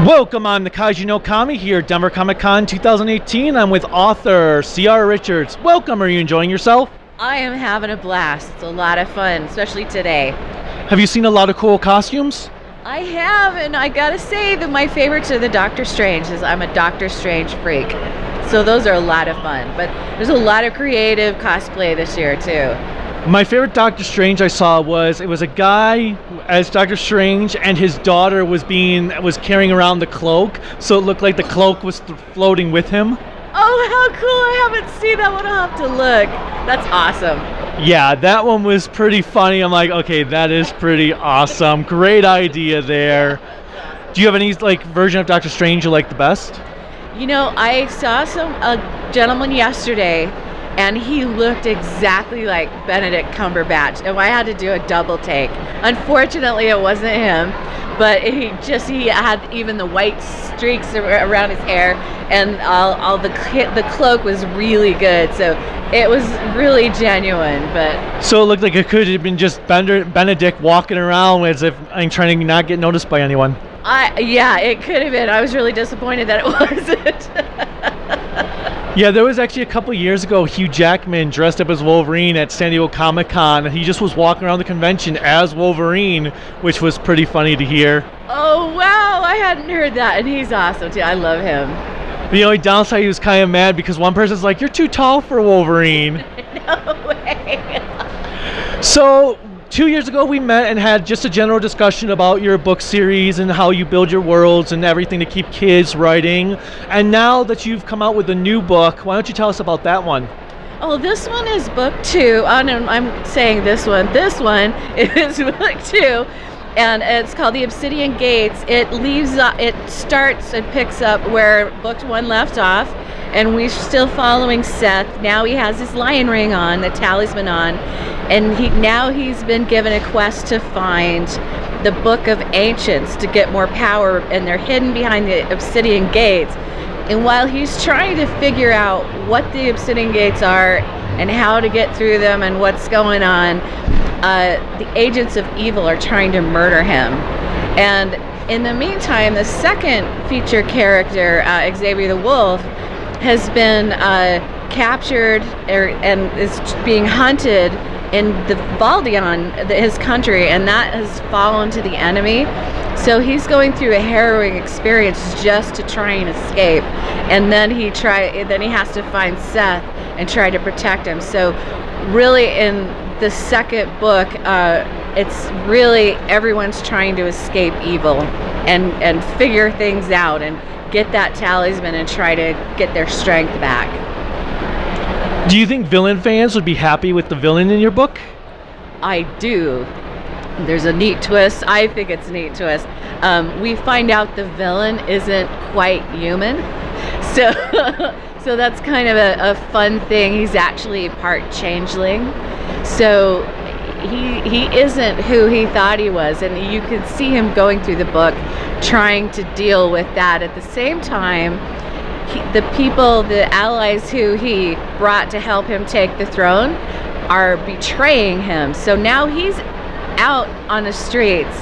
Welcome, I'm the Kaiju no Kami here at Denver Comic Con 2018. I'm with author C.R. Richards. Welcome, are you enjoying yourself? I am having a blast. It's a lot of fun, especially today. Have you seen a lot of cool costumes? I have, and I gotta say that my favorites are the Doctor Strange, as I'm a Doctor Strange freak. So those are a lot of fun, but there's a lot of creative cosplay this year too. My favorite Doctor Strange I saw was a guy as Doctor Strange, and his daughter was carrying around the cloak, so it looked like the cloak was floating with him. Oh, how cool! I haven't seen that one. I'll have to look. That's awesome. Yeah, that one was pretty funny. I'm like, okay, that is pretty awesome. Great idea there. Do you have any version of Doctor Strange you like the best? You know, I saw a gentleman yesterday, and he looked exactly like Benedict Cumberbatch, and I had to do a double take. Unfortunately, it wasn't him, but he had even the white streaks around his hair, and all the cloak was really good, so it was really genuine. But so it looked like it could have been just Benedict walking around as if I'm trying to not get noticed by anyone. Yeah, it could have been. I was really disappointed that it wasn't. Yeah, there was actually a couple years ago, Hugh Jackman dressed up as Wolverine at San Diego Comic Con, and he just was walking around the convention as Wolverine, which was pretty funny to hear. Oh, wow, I hadn't heard that, and he's awesome too. I love him. The only downside, he was kind of mad because one person's like, "You're too tall for Wolverine." No way. So 2 years ago, we met and had just a general discussion about your book series and how you build your worlds and everything to keep kids writing. And now that you've come out with a new book, why don't you tell us about that one? Oh, this one is book 2. Oh, no, I'm saying this one. This one is book 2, and it's called The Obsidian Gates. It starts and picks up where book 1 left off, and we're still following Seth. Now he has his lion ring on, the talisman on, and he's been given a quest to find the Book of Ancients to get more power, and they're hidden behind the Obsidian Gates. And while he's trying to figure out what the Obsidian Gates are and how to get through them and what's going on, the agents of evil are trying to murder him. And in the meantime, the second feature character, Xavier the Wolf, has been captured and is being hunted in the Valdion, his country, and that has fallen to the enemy. So he's going through a harrowing experience just to try and escape, and then he has to find Seth and try to protect him. So really, in the second book, it's really everyone's trying to escape evil and figure things out and get that talisman and try to get their strength back. Do you think villain fans would be happy with the villain in your book? I do. There's a neat twist. I think it's a neat twist. We find out the villain isn't quite human. So that's kind of a fun thing. He's actually part changeling. So he isn't who he thought he was. And you can see him going through the book trying to deal with that. At the same time, the allies who he brought to help him take the throne are betraying him. So now he's out on the streets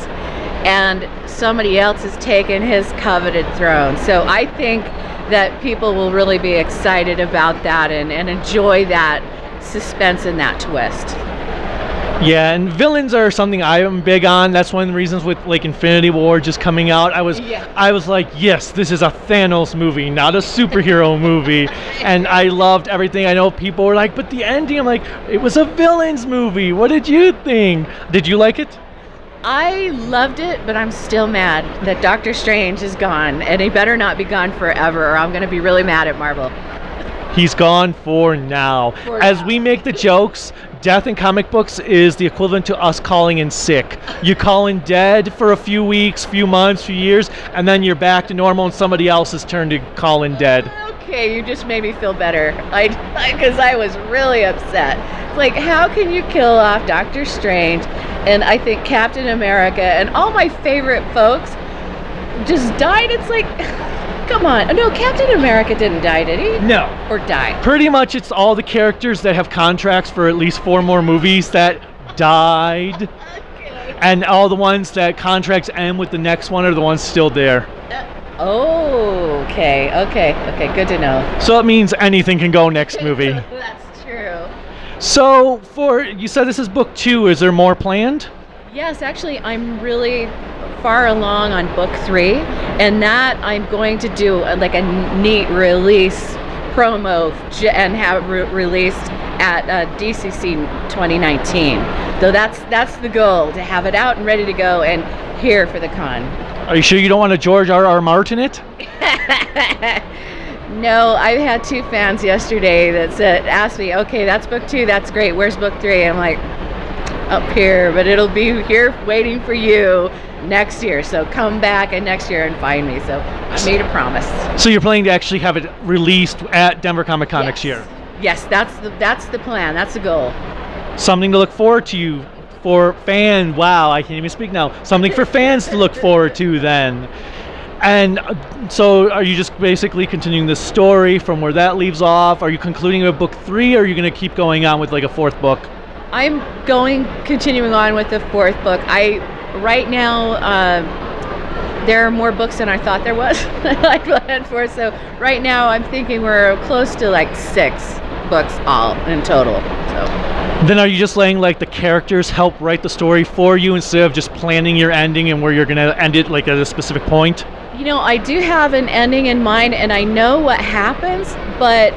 and somebody else has taken his coveted throne. So I think that people will really be excited about that and enjoy that suspense and that twist. Yeah, and villains are something I'm big on. That's one of the reasons with Infinity War just coming out. I was like, yes, this is a Thanos movie, not a superhero movie. And I loved everything. I know people were like, but the ending, I'm like, it was a villains movie. What did you think? Did you like it? I loved it, but I'm still mad that Doctor Strange is gone, and he better not be gone forever, or I'm going to be really mad at Marvel. He's gone for now. As we make the jokes, death in comic books is the equivalent to us calling in sick. You call in dead for a few weeks, few months, few years, and then you're back to normal and somebody else's turn to call in dead. Okay, you just made me feel better. Because I was really upset. It's like, how can you kill off Doctor Strange and I think Captain America and all my favorite folks just died? It's like, come on. No, Captain America didn't die, did he? No. Or die? Pretty much it's all the characters that have contracts for at least 4 more movies that died. Okay. And all the ones that contracts end with the next one are the ones still there. Oh, okay, good to know. So it means anything can go next movie. That's true. So you said this is book 2. Is there more planned? Yes, actually, I'm really far along on book 3, and that I'm going to do like a neat release promo and have released at DCC 2019. So that's the goal, to have it out and ready to go and here for the con. Are you sure you don't want a George R.R. Martin it? No, I've had 2 fans yesterday that asked me, okay, that's book 2, that's great, where's book 3? I'm like, up here, but it'll be here waiting for you next year. So come back and next year and find me. So I made a promise. So you're planning to actually have it released at Denver Comic Con next year? Yes, that's the plan. That's the goal. Something to look forward to for fans. Wow, I can't even speak now. Something for fans to look forward to then. And so are you just basically continuing the story from where that leaves off? Are you concluding with book 3, or are you going to keep going on with like a 4th book? I'm continuing on with the 4th book. Right now, there are more books than I thought there was. I planned for. So right now, I'm thinking we're close to like 6 books all in total. So. Then are you just letting like the characters help write the story for you instead of just planning your ending and where you're gonna end it like at a specific point? You know, I do have an ending in mind, and I know what happens, but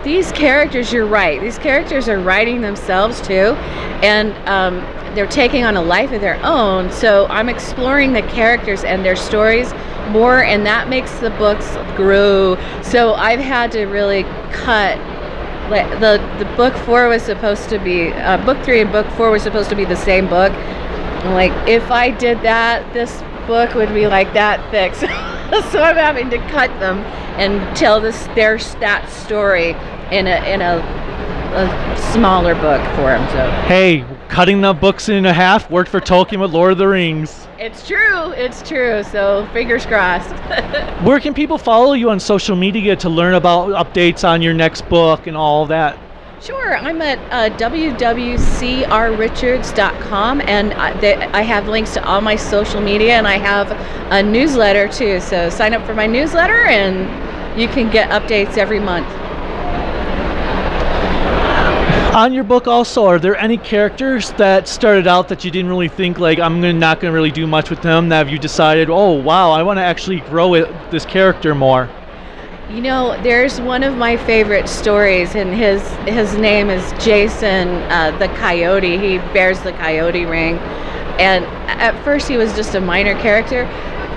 these characters, you're right, these characters are writing themselves too, and they're taking on a life of their own, so I'm exploring the characters and their stories more, and that makes the books grow. So I've had to really cut. The book 4 was supposed to be, book 3 and book 4 were supposed to be the same book. I'm like, if I did that, this book would be like that thick. So I'm having to cut them and tell that story in a smaller book for him. So hey, cutting the books in half worked for Tolkien with Lord of the Rings. It's true. So fingers crossed. Where can people follow you on social media to learn about updates on your next book and all that? Sure, I'm at www.crrichards.com, and I have links to all my social media, and I have a newsletter too. So sign up for my newsletter, and you can get updates every month. On your book also, are there any characters that started out that you didn't really think, like, I'm not going to really do much with them, that have you decided, oh wow, I want to actually grow this character more? You know, there's one of my favorite stories, and his name is Jason the Coyote. He bears the coyote ring, and at first he was just a minor character,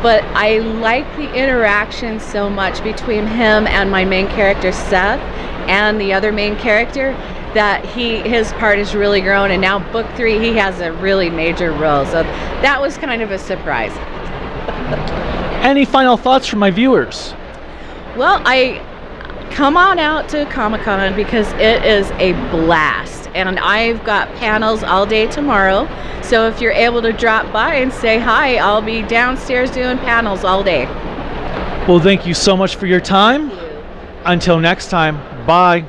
but I like the interaction so much between him and my main character Seth and the other main character that his part has really grown, and now book 3 he has a really major role, so that was kind of a surprise. Any final thoughts from my viewers? Well, I come on out to Comic-Con because it is a blast, and I've got panels all day tomorrow, so if you're able to drop by and say hi, I'll be downstairs doing panels all day. Well, thank you so much for your time. Until next time, bye.